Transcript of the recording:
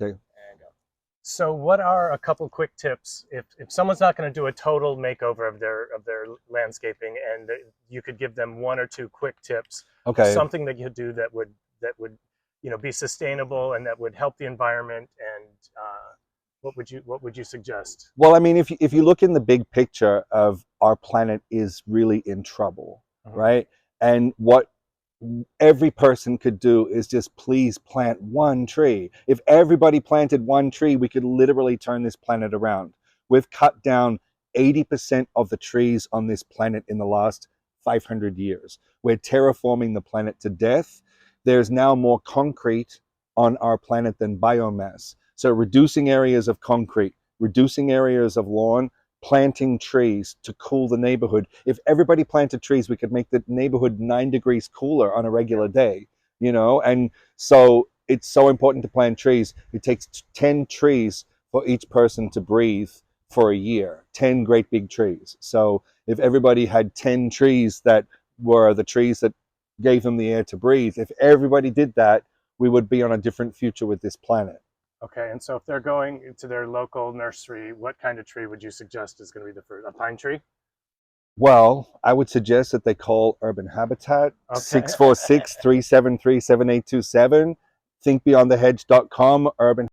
Okay. So what are a couple quick tips if someone's not going to do a total makeover of their landscaping, and you could give them one or two quick tips of Okay. something that you could do that would be sustainable and that would help the environment, and what would you suggest? Well, I mean, if you look in the big picture of our planet is really in trouble, Mhm. right? And what every person could do is just please plant one tree. If everybody planted one tree, we could literally turn this planet around. We've cut down 80% of the trees on this planet in the last 500 years. We're terraforming the planet to death. There's now more concrete on our planet than biomass. So reducing areas of concrete, reducing areas of lawn, planting trees to cool the neighborhood. If everybody planted trees, we could make the neighborhood 9 degrees cooler on a regular day, And so it's so important to plant trees. It takes 10 trees for each person to breathe for a year, 10 great big trees. So if everybody had 10 trees that were the trees that gave them the air to breathe, if everybody did that, we would be on a different future with this planet. Okay, and so if they're going to their local nursery, what kind of tree would you suggest is going to be the first? A pine tree? Well, I would suggest that they call Urban Habitat Okay. 646-373-7827, thinkbeyondthehedge.com, Urban